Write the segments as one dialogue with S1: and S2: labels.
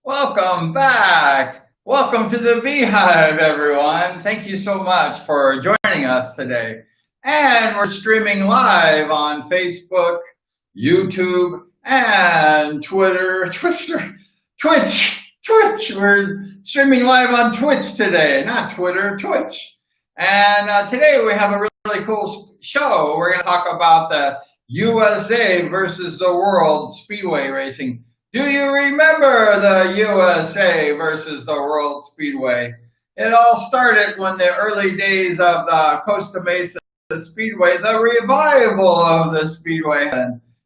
S1: Welcome back. Welcome to the Beehive, everyone. Thank you so much for joining us today. And we're streaming live on Facebook, YouTube, and Twitter, Twitch. We're streaming live on Twitch today, not Twitter, Twitch. And today we have a really cool show. We're going to talk about the USA versus the world speedway racing. Do you remember the USA versus the World Speedway? It all started when the early days of the Costa Mesa Speedway, the revival of the Speedway.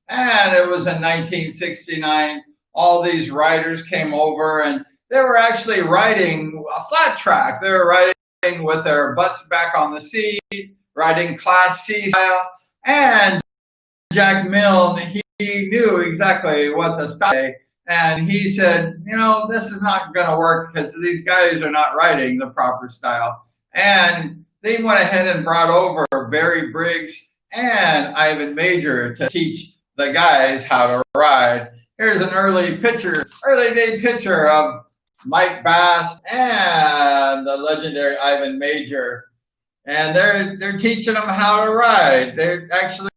S1: And it was in 1969. All these riders came over and they were actually riding a flat track. They were riding with their butts back on the seat, riding Class C style. And Jack Milne, he knew exactly what the style, and he said, this is not going to work because these guys are not riding the proper style. And they went ahead and brought over Barry Briggs and Ivan Major to teach the guys how to ride. Here's an early day picture of Mike Bass and the legendary Ivan Major. And they're teaching them how to ride. They're actually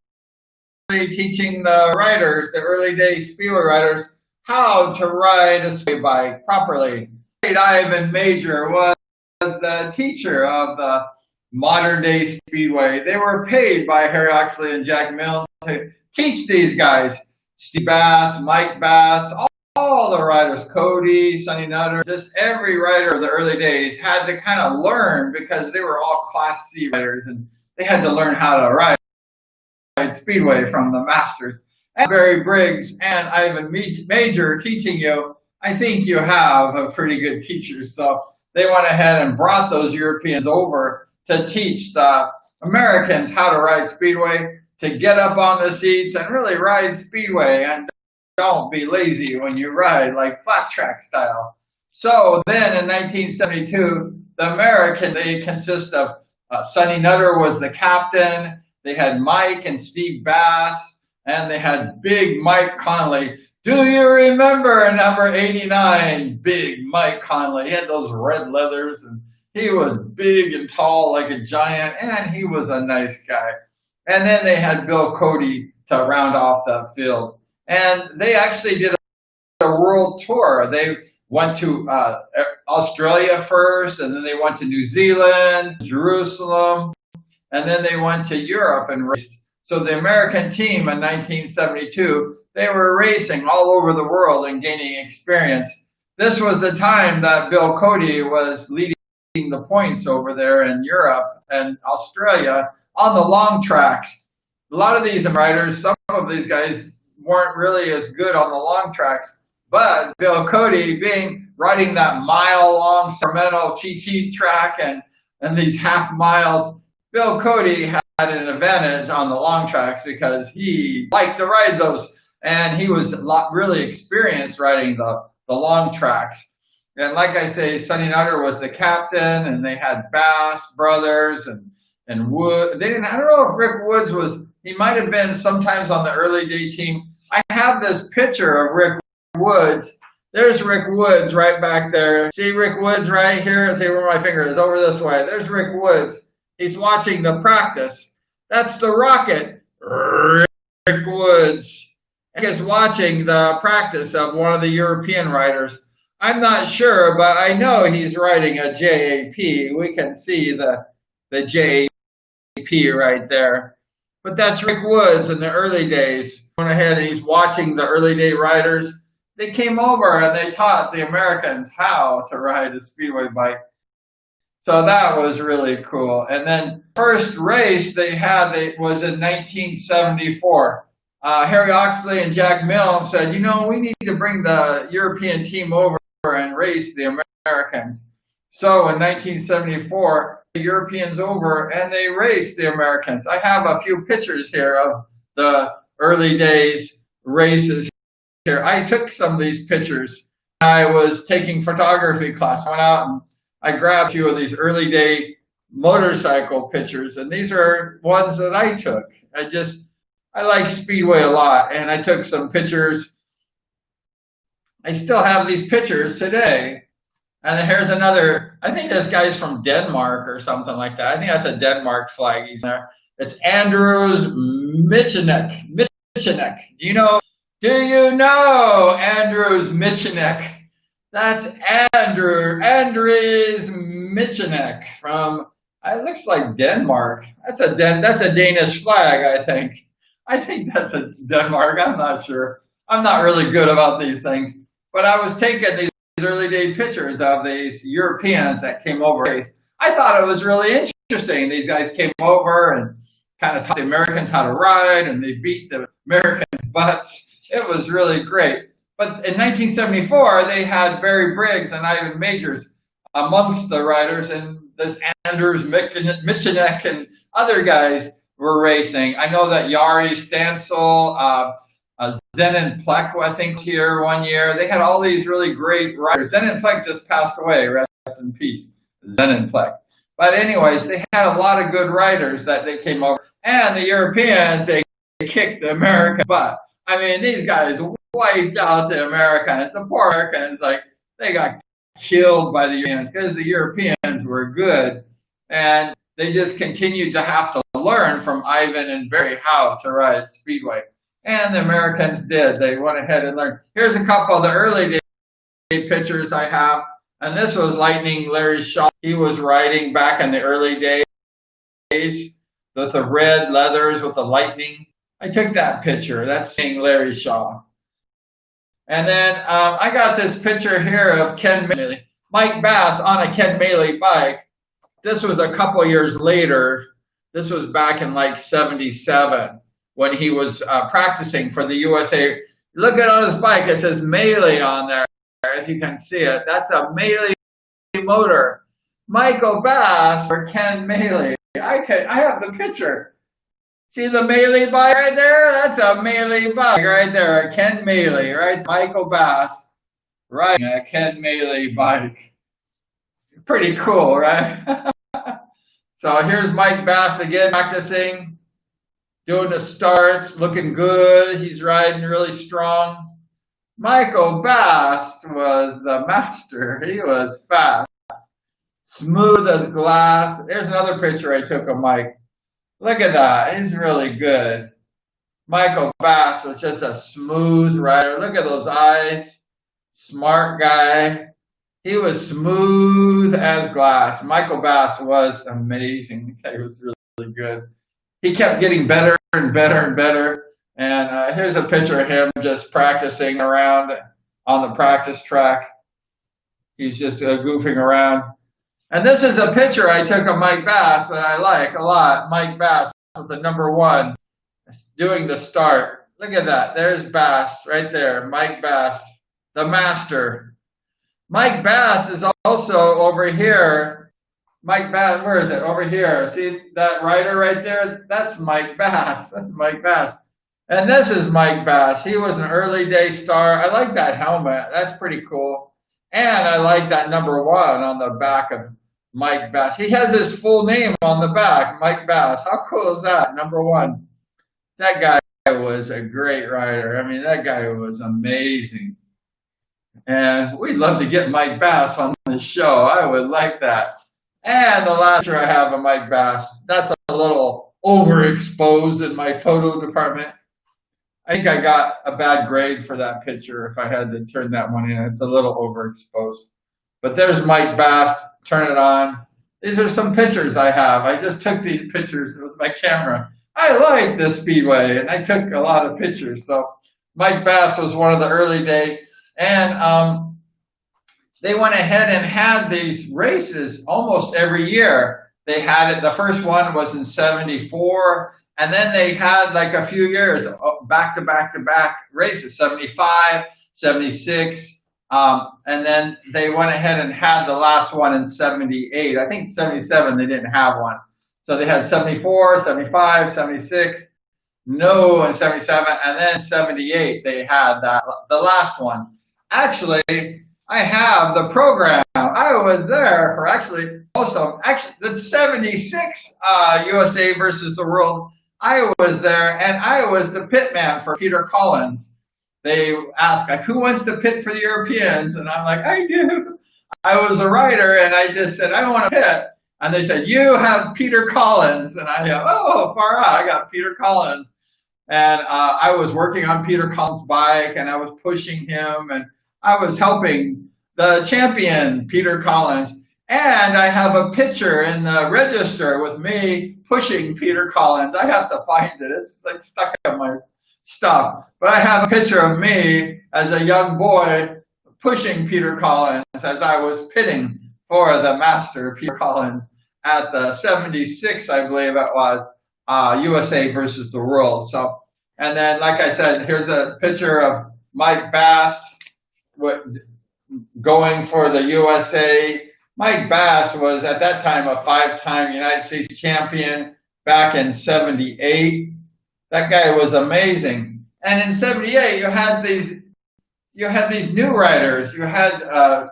S1: teaching the riders, the early day speedway riders, how to ride a speedway bike properly. Ivan Major was the teacher of the modern day speedway. They were paid by Harry Oxley and Jack Milne to teach these guys. Steve Bass, Mike Bass, all the riders, Cody, Sonny Nutter, just every rider of the early days had to kind of learn because they were all Class C riders and they had to learn how to ride speedway from the masters. And Barry Briggs and Ivan Major teaching you, I think you have a pretty good teacher. So they went ahead and brought those Europeans over to teach the Americans how to ride speedway, to get up on the seats and really ride speedway and don't be lazy when you ride like flat track style. So then in 1972, the American, they consist of Sonny Nutter was the captain. They had Mike and Steve Bass, and they had Big Mike Conley. Do you remember number 89, Big Mike Conley? He had those red leathers, and he was big and tall like a giant, and he was a nice guy. And then they had Bill Cody to round off the field. And they actually did a world tour. They went to Australia first, and then they went to New Zealand, Jerusalem, and then they went to Europe and raced. So the American team in 1972, they were racing all over the world and gaining experience. This was the time that Bill Cody was leading the points over there in Europe and Australia on the long tracks. A lot of these riders, some of these guys weren't really as good on the long tracks, but Bill Cody riding that mile-long Sacramento TT track and these half miles, Bill Cody had an advantage on the long tracks because he liked to ride those, and he was really experienced riding the long tracks. And like I say, Sonny Nutter was the captain, and they had Bass brothers and Wood. I don't know if Rick Woods was. He might have been sometimes on the early day team. I have this picture of Rick Woods. There's Rick Woods right back there. See Rick Woods right here? See where my finger is? Over this way. There's Rick Woods. He's watching the practice. That's the Rocket, Rick Woods. He's watching the practice of one of the European riders. I'm not sure, but I know he's riding a JAP. We can see the JAP right there. But that's Rick Woods in the early days. Went ahead and he's watching the early day riders. They came over and they taught the Americans how to ride a speedway bike. So that was really cool. And then first race they had was in 1974. Harry Oxley and Jack Milne said, we need to bring the European team over and race the Americans. So in 1974, the Europeans over and they raced the Americans. I have a few pictures here of the early days races here. I took some of these pictures. I was taking photography class. I went out and I grabbed a few of these early day motorcycle pictures, and these are ones that I took. I like Speedway a lot, and I took some pictures I still have these pictures today. And then here's another, I think this guy's from Denmark or something like that. I think that's a Denmark flag he's there. It's Andrews Michenek. Michenek. Do you know Andrews Michenek? That's Andres Michenek from, it looks like Denmark. That's a Danish flag, I think. I think that's a Denmark. I'm not sure. I'm not really good about these things. But I was taking these early day pictures of these Europeans that came over. I thought it was really interesting. These guys came over and kind of taught the Americans how to ride, and they beat the Americans' butts. It was really great. But in 1974, they had Barry Briggs and Ivan Majors amongst the riders, and this Anders Michenek and other guys were racing. I know that Yari Stansel, Zenon Plek, I think, here one year. They had all these really great riders. Zenon Plek just passed away, rest in peace, Zenon Plek. But anyways, they had a lot of good riders that they came over. And the Europeans, they kicked the American butt. I mean, these guys wiped out the Americans. The poor Americans, like, they got killed by the Europeans because the Europeans were good. And they just continued to have to learn from Ivan and Barry how to ride Speedway. And the Americans did. They went ahead and learned. Here's a couple of the early day pictures I have. And this was Lightning Larry Shaw. He was riding back in the early days with the red leathers with the lightning. I took that picture. That's Larry Shaw. And then I got this picture here of Ken Maley, Mike Bass on a Ken Maley bike. This was a couple years later. This was back in like 77 when he was practicing for the USA. Look at on his bike. It says Maley on there, if you can see it. That's a Maley motor. Michael Bass or Ken Maley. I have the picture. See the Maley bike right there? That's a Maley bike right there. Ken Maley, right? Michael Bass riding a Ken Maley bike. Pretty cool, right? So here's Mike Bass again practicing, doing the starts, looking good. He's riding really strong. Michael Bass was the master. He was fast, smooth as glass. There's another picture I took of Mike. Look at that. He's really good. Michael Bass was just a smooth rider. Look at those eyes. Smart guy. He was smooth as glass. Michael Bass was amazing. He was really good. He kept getting better and better and better. And here's a picture of him just practicing around on the practice track. He's just goofing around. And this is a picture I took of Mike Bass that I like a lot. Mike Bass with the #1 doing the start. Look at that. There's Bass right there. Mike Bass, the master. Mike Bass is also over here. Mike Bass, where is it? Over here. See that rider right there? That's Mike Bass. That's Mike Bass. And this is Mike Bass. He was an early day star. I like that helmet. That's pretty cool. And I like that #1 on the back of Mike Bass. He has his full name on the back, Mike Bass. How cool is that? #1. That guy was a great rider. I mean, that guy was amazing. And we'd love to get Mike Bass on the show. I would like that. And the last picture I have of Mike Bass, that's a little overexposed in my photo department. I think I got a bad grade for that picture if I had to turn that one in. It's a little overexposed. But there's Mike Bass. Turn it on. These are some pictures I have. I just took these pictures with my camera. I like this Speedway, and I took a lot of pictures. So Mike Bass was one of the early days. And they went ahead and had these races almost every year. They had it, the first one was in 74, and then they had like a few years back to back to back races, 75, 76, and then they went ahead and had the last one in 78. I think 77 they didn't have one. So they had 74, 75, 76, no in 77, and then 78 they had that, the last one. Actually, I have the program. I was there for actually most of them. Actually, the 76 USA versus the World, I was there, and I was the pit man for Peter Collins. they ask, like, who wants to pit for the Europeans? And I'm like, I do. I was a writer, and I just said, I want to pit. And they said, you have Peter Collins. And I go, oh, far out, I got Peter Collins. And I was working on Peter Collins' bike, and I was pushing him, and I was helping the champion, Peter Collins. And I have a picture in the register with me pushing Peter Collins. I have to find it. It's like stuck in my stuff. But I have a picture of me as a young boy pushing Peter Collins as I was pitting for the master, Peter Collins, at the 76, I believe it was, USA versus the world. So, and then, like I said, here's a picture of Mike Bass going for the USA. Mike Bass was at that time a 5-time United States champion back in 78. That guy was amazing. And in 78, you had these new riders. You had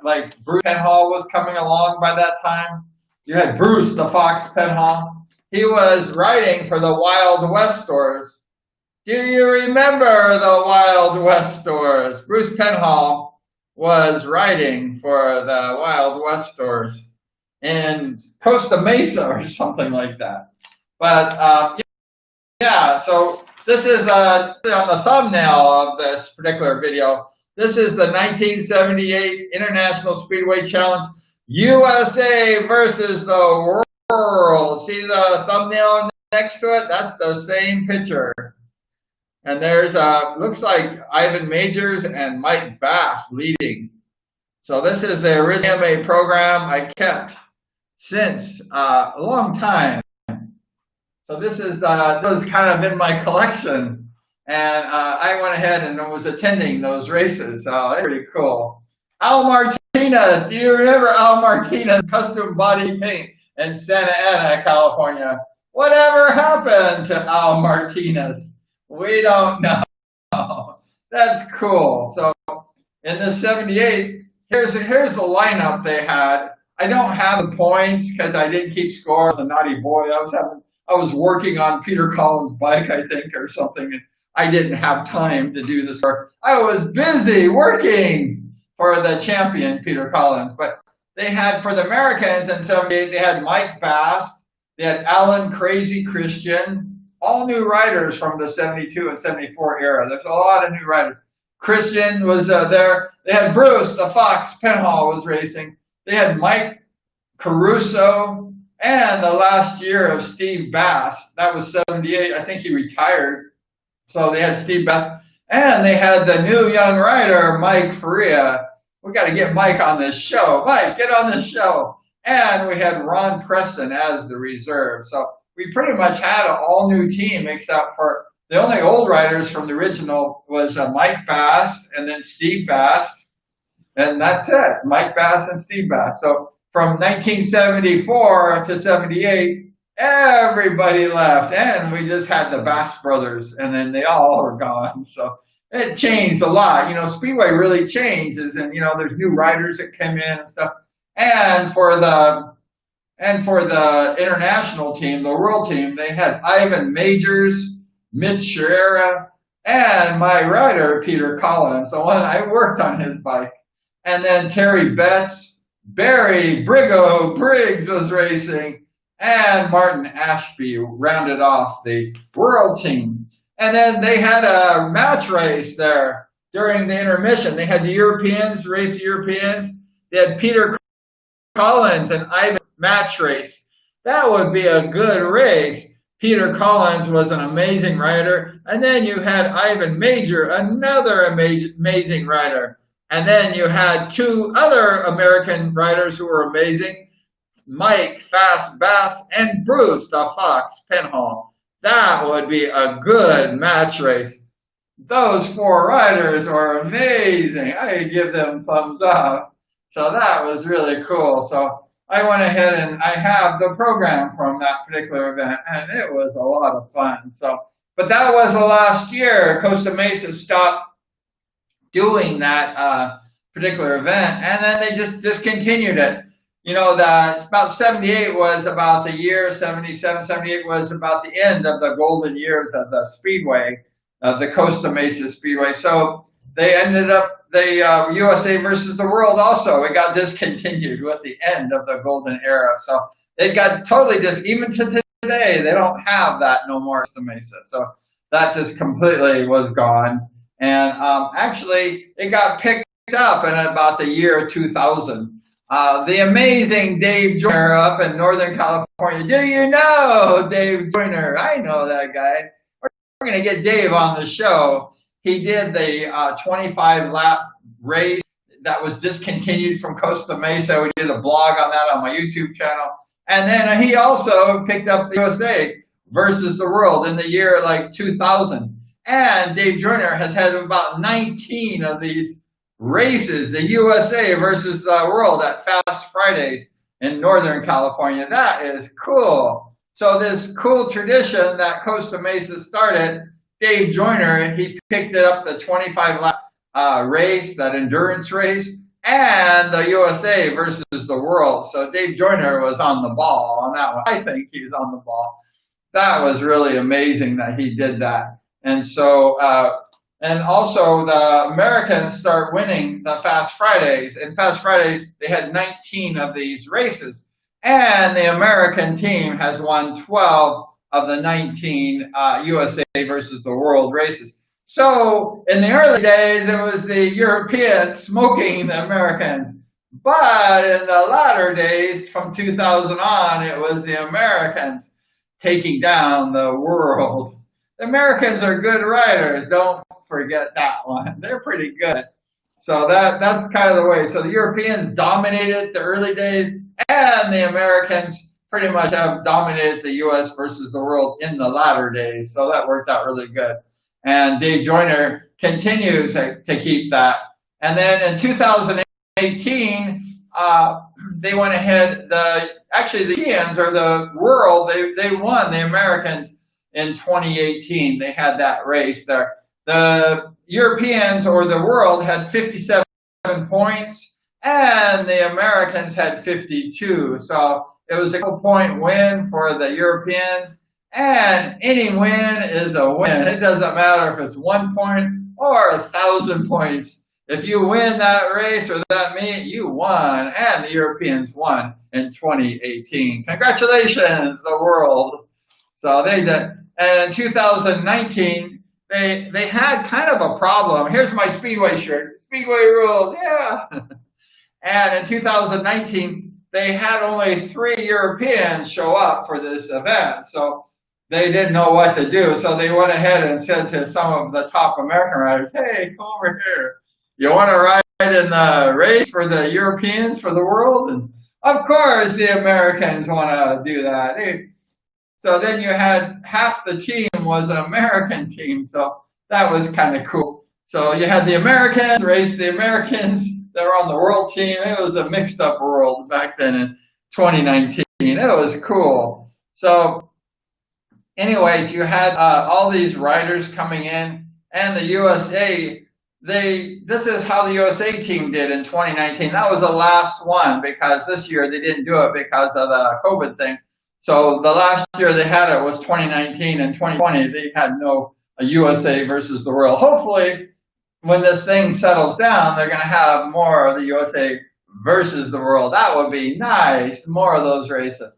S1: like Bruce Penhall was coming along by that time. You had Bruce the Fox Penhall. He was riding for the Wild West stores. Do you remember the Wild West stores? Bruce Penhall was riding for the Wild West stores in Costa Mesa or something like that. But yeah, so this is on the thumbnail of this particular video. This is the 1978 International Speedway Challenge, USA versus the world. See the thumbnail next to it? That's the same picture. And there's, looks like Ivan Majors and Mike Bass leading. So this is the original MA program I kept since a long time. So this was kind of in my collection. And I went ahead and was attending those races. So it's pretty cool. Al Martinez, do you remember Al Martinez custom body paint in Santa Ana, California? Whatever happened to Al Martinez? We don't know. That's cool. So in the 78, here's the lineup they had. I don't have the points because I didn't keep score. I was a naughty boy. I was working on Peter Collins' bike, I think, or something, and I didn't have time to do this. I was busy working for the champion, Peter Collins. But they had, for the Americans in 78, they had Mike Bass, they had Alan Crazy Christian, all new riders from the 72 and 74 era. There's a lot of new riders. Christian was there. They had Bruce, the Fox Penhall was racing. They had Mike Caruso and the last year of Steve Bass. That was 78. I think he retired. So they had Steve Bass. And they had the new young rider, Mike Faria. We got to get Mike on this show. Mike, get on this show. And we had Ron Preston as the reserve. So we pretty much had an all-new team except for the only old riders from the original was Mike Bass and then Steve Bass. And that's it, Mike Bass and Steve Bass. So from 1974 to 78, everybody left. And we just had the Bass brothers, and then they all were gone. So it changed a lot. You know, Speedway really changes, and, you know, there's new riders that come in and stuff. And for the international team, the world team, they had Ivan Majors, Mitch Sherrera, and my rider, Peter Collins, the one I worked on his bike. And then Terry Betts, Barry Briggs was racing, and Martin Ashby rounded off the world team. And then they had a match race there during the intermission. They had the Europeans race the Europeans. They had Peter Collins and Ivan match race. That would be a good race. Peter Collins was an amazing rider. And then you had Ivan Major, another amazing rider. And then you had two other American riders who were amazing, Mike Fast Bass and Bruce the Fox Penhall. That would be a good match race. Those four riders are amazing. I give them thumbs up. So that was really cool. So I went ahead and I have the program from that particular event, and it was a lot of fun. So, but that was the last year. Costa Mesa stopped doing that particular event, and then they just discontinued it. You know, about 78 was about the year, 77, 78 was about the end of the golden years of the Speedway, of the Costa Mesa Speedway. So they ended up the USA versus the world also. It got discontinued with the end of the golden era. So it got totally even to today, they don't have that no more, Costa Mesa. So that just completely was gone. And actually, it got picked up in about the year 2000. The amazing Dave Joyner up in Northern California. Do you know Dave Joyner? I know that guy. We're going to get Dave on the show. He did the 25 lap race that was discontinued from Costa Mesa. We did a blog on that on my YouTube channel. And then he also picked up the USA versus the world in the year like 2000. And Dave Joyner has had about 19 of these races, the USA versus the world at Fast Fridays in Northern California. That is cool. So this cool tradition that Costa Mesa started, Dave Joyner, he picked it up the 25 lap race, that endurance race, and the USA versus the world. So Dave Joyner was on the ball on that one. I think he's on the ball. That was really amazing that he did that. And so, and also the Americans start winning the Fast Fridays. In Fast Fridays, they had 19 of these races. And the American team has won 12 of the 19 USA versus the world races. So in the early days, it was the Europeans smoking the Americans. But in the latter days, from 2000 on, it was the Americans taking down the world. The Americans are good riders. Don't forget that one. They're pretty good. So that's kind of the way. So the Europeans dominated the early days, and the Americans pretty much have dominated the U.S. versus the world in the latter days. So that worked out really good. And Dave Joyner continues to keep that. And then in 2018, they went ahead. Actually, the Europeans or the world, they won the Americans in 2018. They had that race there. The Europeans or the world had 57 points, and the Americans had 52. So it was a point win for the Europeans, and any win is a win. It doesn't matter if it's 1 point or 1,000 points. If you win that race or that meet, you won, and the Europeans won in 2018. Congratulations, the world. So they did. And in 2019, they had kind of a problem. Here's my Speedway shirt. Speedway rules, yeah. And in 2019, they had only 3 Europeans show up for this event. So they didn't know what to do. So they went ahead and said to some of the top American riders, hey, come over here. You want to ride in the race for the Europeans, for the world? And of course, the Americans want to do that. So then you had half the team was an American team. So that was kind of cool. So you had the Americans race the Americans that were on the world team. It was a mixed up world back then in 2019. It was cool. So anyways, you had all these riders coming in, and the USA, this is how the USA team did in 2019. That was the last one because this year they didn't do it because of the COVID thing. So the last year they had it was 2019, and 2020 they had no USA versus the world. Hopefully, when this thing settles down, they're going to have more of the USA versus the world. That would be nice, more of those races.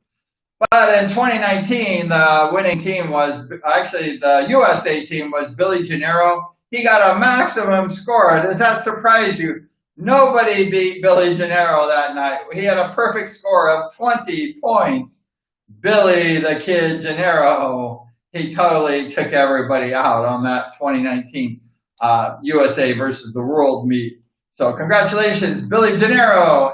S1: But in 2019, the winning team was, actually the USA team was Billy Gennaro. He got a maximum score. Does that surprise you? Nobody beat Billy Gennaro that night. He had a perfect score of 20 points. Billy the Kid Gennaro, he totally took everybody out on that 2019 USA versus the world meet. So congratulations, Billy Gennaro.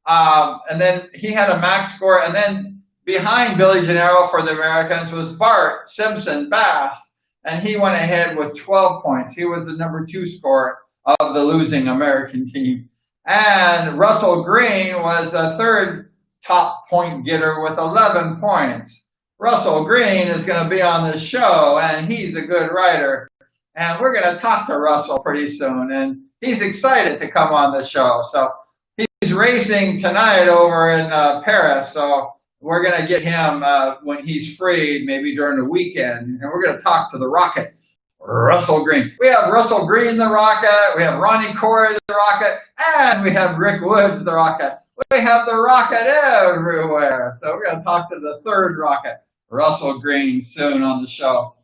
S1: And then he had a max score. And then behind Billy Gennaro for the Americans was Bart Simpson Bass. And he went ahead with 12 points. He was the number 2 scorer of the losing American team. And Russell Green was the 3rd top point getter with 11 points. Russell Green is going to be on this show, and he's a good rider. And we're going to talk to Russell pretty soon, and he's excited to come on the show. So he's racing tonight over in Paris, so we're going to get him when he's free, maybe during the weekend, and we're going to talk to the Rocket. Russell Green. We have Russell Green, the Rocket. We have Ronnie Corey, the Rocket. And we have Rick Woods, the Rocket. We have the Rocket everywhere. So we're going to talk to the third Rocket, Russell Green, soon on the show.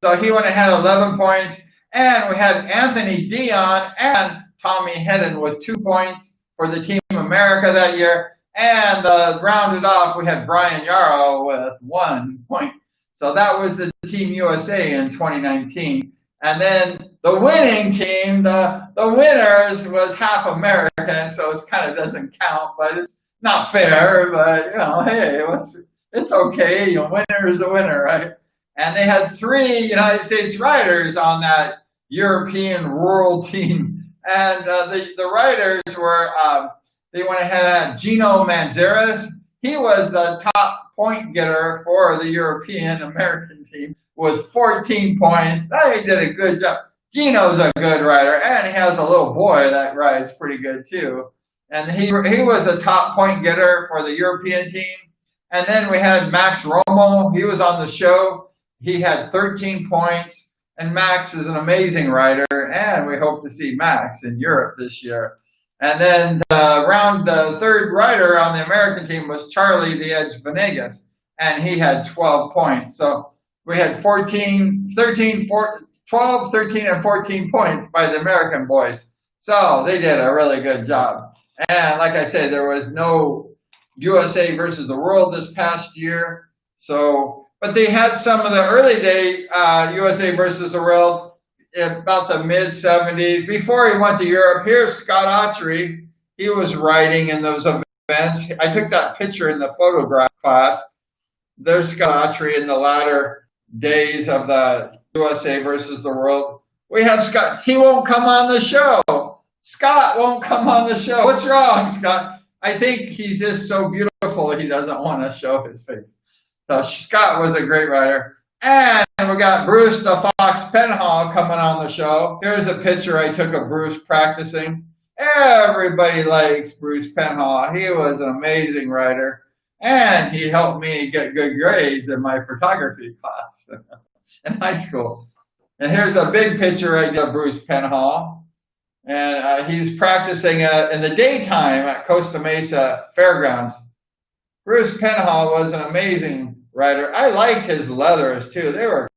S1: So he went ahead 11 points. And we had Anthony Dion and Tommy Hedden with 2 points for the Team America that year. And rounded off, we had Brian Yarrow with 1 point. So that was the Team USA in 2019. And then the winning team, the winners was half American, so it kind of doesn't count, but it's not fair. But, hey, it's okay. Winner is a winner, right? And they had 3 United States riders on that European world team. And the riders were, they went ahead and Gino Manzarek. He was the top point getter for the European American team with 14 points. He did a good job. Gino's a good rider, and he has a little boy that rides pretty good too. And he was the top point getter for the European team. And then we had Max Romo. He was on the show. He had 13 points. And Max is an amazing rider, and we hope to see Max in Europe this year. And then the third rider on the American team was Charlie the Edge Venegas, and he had 12 points. So we had 12, 13, and 14 points by the American boys. So they did a really good job. And like I said, there was no USA versus the world this past year. But they had some of the early day USA versus the world about the mid-70s. Before he went to Europe, here's Scott Autry. He was riding in those events. I took that picture in the photograph class. There's Scott Autry in the latter days of the USA versus the world. We have Scott. He won't come on the show. Scott won't come on the show. What's wrong, Scott? I think he's just so beautiful he doesn't want to show his face. So Scott was a great rider. And we got Bruce the Fox Penhall coming on the show. Here's a picture I took of Bruce practicing. Everybody likes Bruce Penhall. He was an amazing rider. And he helped me get good grades in my photography class in high school. And here's a big picture I did of Bruce Penhall. And he's practicing in the daytime at Costa Mesa Fairgrounds. Bruce Penhall was an amazing rider. I liked his leathers too. They were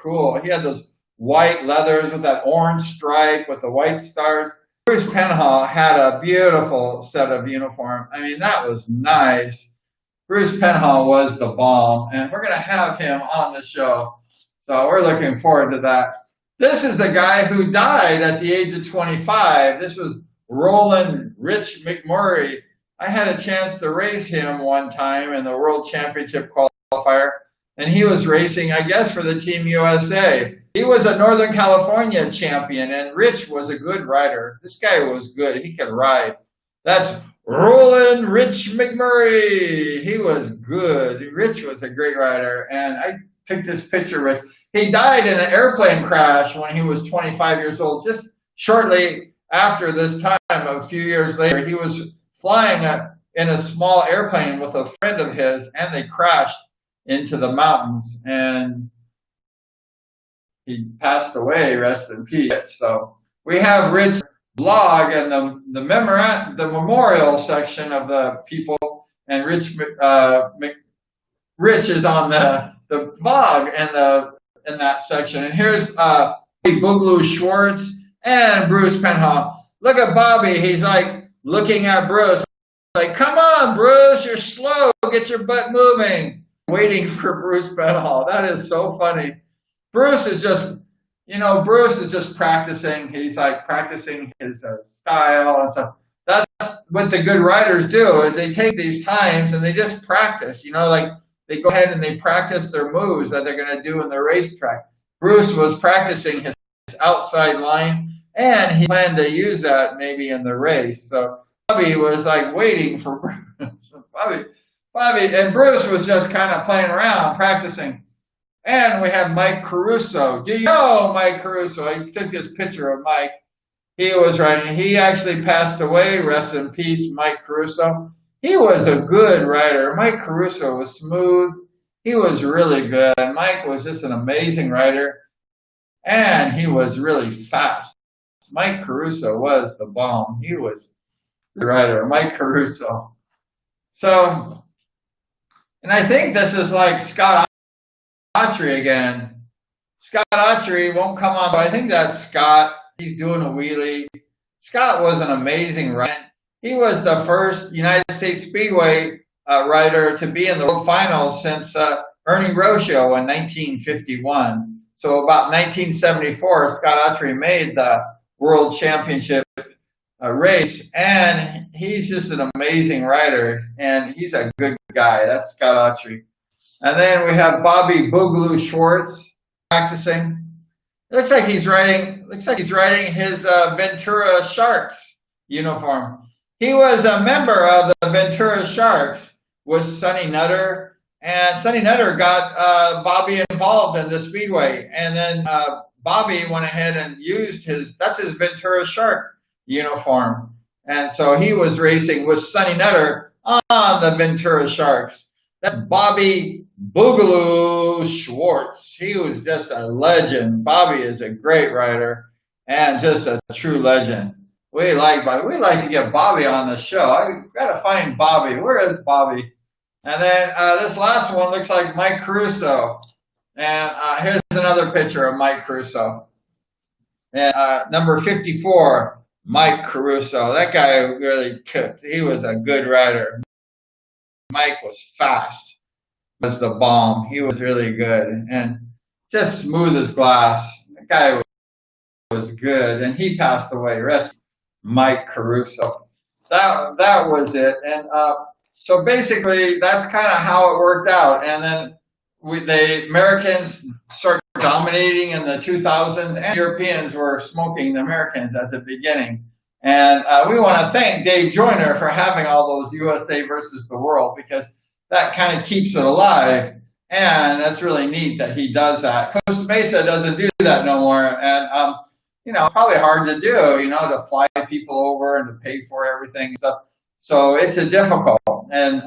S1: cool. He had those white leathers with that orange stripe with the white stars. Bruce Penhall had a beautiful set of uniform. I mean, that was nice. Bruce Penhall was the bomb, and we're going to have him on the show. So we're looking forward to that. This is the guy who died at the age of 25. This was Roland Rich McMurray. I had a chance to race him one time in the World Championship qualifier, and he was racing, I guess, for the Team USA. He was a Northern California champion, and Rich was a good rider. This guy was good. He could ride. That's Roland Rich McMurray. He was good. Rich was a great rider, and I took this picture with. He died in an airplane crash when he was 25 years old. Just shortly after this time, a few years later, he was flying in a small airplane with a friend of his, and they crashed into the mountains, and he passed away, rest in peace. So we have Rich blog and the memorial section of the people, and Rich is on the blog and in that section. And here's Boogaloo Schwartz and Bruce Penhall. Look at Bobby. He's like looking at Bruce, like, come on, Bruce, you're slow. Get your butt moving. Waiting for Bruce Penhall. That is so funny. Bruce is just practicing. He's like practicing his style and stuff. That's what the good riders do, is they take these times and they just practice, like they go ahead and they practice their moves that they're going to do in the racetrack. Bruce was practicing his outside line, and he planned to use that maybe in the race. So Bobby was like waiting for Bruce. Bobby and Bruce was just kind of playing around, practicing. And we have Mike Caruso. Do you know Mike Caruso? I took this picture of Mike. He was riding. He actually passed away. Rest in peace, Mike Caruso. He was a good rider. Mike Caruso was smooth. He was really good. And Mike was just an amazing rider. and he was really fast. Mike Caruso was the bomb. He was the rider, Mike Caruso. So, and I think this is like Scott Autry again. Scott Autry won't come on, but I think that's Scott. He's doing a wheelie. Scott was an amazing rider. He was the first United States Speedway rider to be in the World Finals since Ernie Rocio in 1951. So about 1974, Scott Autry made the World Championship race, and he's just an amazing rider, and he's a good guy. That's Scott Autry. And then we have Bobby Boogaloo Schwartz practicing. It looks like he's riding. Looks like he's riding his Ventura Sharks uniform. He was a member of the Ventura Sharks with Sonny Nutter, and Sonny Nutter got Bobby involved in the Speedway, and then Bobby went ahead and used that's his Ventura Shark uniform, and so he was racing with Sonny Nutter on the Ventura Sharks. That's Bobby Boogaloo Schwartz. He was just a legend. Bobby is a great rider and just a true legend. We like Bobby. We like to get Bobby on the show. I've got to find Bobby. Where is Bobby? And then this last one looks like Mike Caruso. And here's another picture of Mike Caruso. And number 54, Mike Caruso. That guy really cooked. He was a good rider. Mike was fast, was the bomb. He was really good and just smooth as glass. The guy was good, and he passed away. Rest Mike Caruso. That was it. And so basically, that's kind of how it worked out. And then the Americans started dominating in the 2000s, and Europeans were smoking the Americans at the beginning. And we want to thank Dave Joyner for having all those USA versus the world, because that kind of keeps it alive. And that's really neat that he does that. Costa Mesa doesn't do that no more. And, it's probably hard to do, to fly people over and to pay for everything and stuff. So it's difficult. And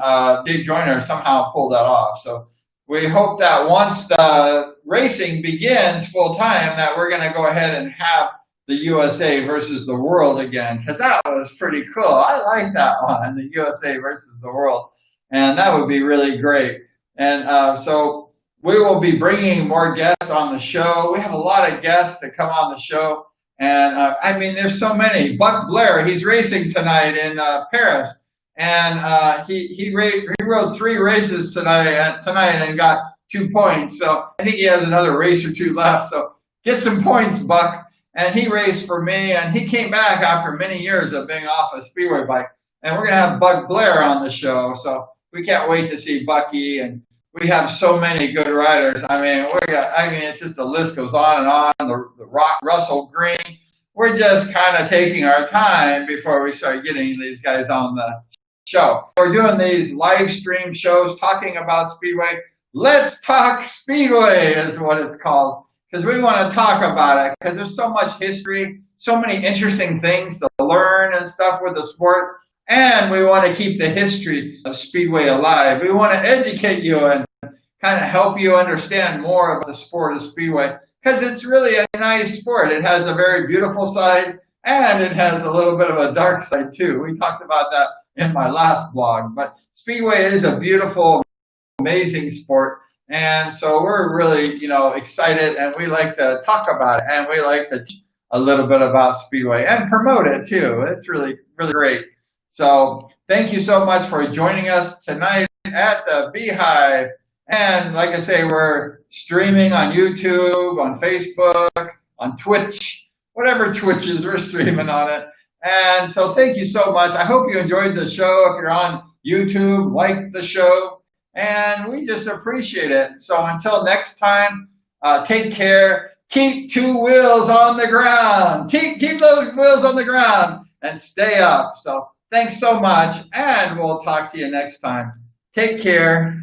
S1: Dave Joyner somehow pulled that off. So we hope that once the racing begins full time, that we're going to go ahead and have the USA versus the world again, because that was pretty cool. I like that one, the USA versus the world, and that would be really great. And so we will be bringing more guests on the show. We have a lot of guests that come on the show, and there's so many. Buck Blair, he's racing tonight in Paris, and he rode 3 races tonight and got 2 points. So I think he has another race or 2 left. So get some points, Buck. And he raced for me, and he came back after many years of being off a Speedway bike. And we're going to have Buck Blair on the show, so we can't wait to see Bucky. And we have so many good riders. It's just the list goes on and on. The Russell Green. We're just kind of taking our time before we start getting these guys on the show. We're doing these live stream shows talking about Speedway. Let's Talk Speedway is what it's called, because we want to talk about it, because there's so much history, so many interesting things to learn and stuff with the sport, and we want to keep the history of Speedway alive. We want to educate you and kind of help you understand more about the sport of Speedway, because it's really a nice sport. It has a very beautiful side, and it has a little bit of a dark side too. We talked about that in my last blog, but Speedway is a beautiful, amazing sport. And so we're really, excited, and we like to talk about it, and we like to teach a little bit about Speedway and promote it too. It's really, really great. So thank you so much for joining us tonight at the Beehive. And like I say, we're streaming on YouTube, on Facebook, on Twitch, whatever Twitch is, we're streaming on it. And so thank you so much. I hope you enjoyed the show. If you're on YouTube, like the show. And we just appreciate it. So until next time, take care. Keep 2 wheels on the ground. Keep those wheels on the ground and stay up. So thanks so much, and we'll talk to you next time. Take care.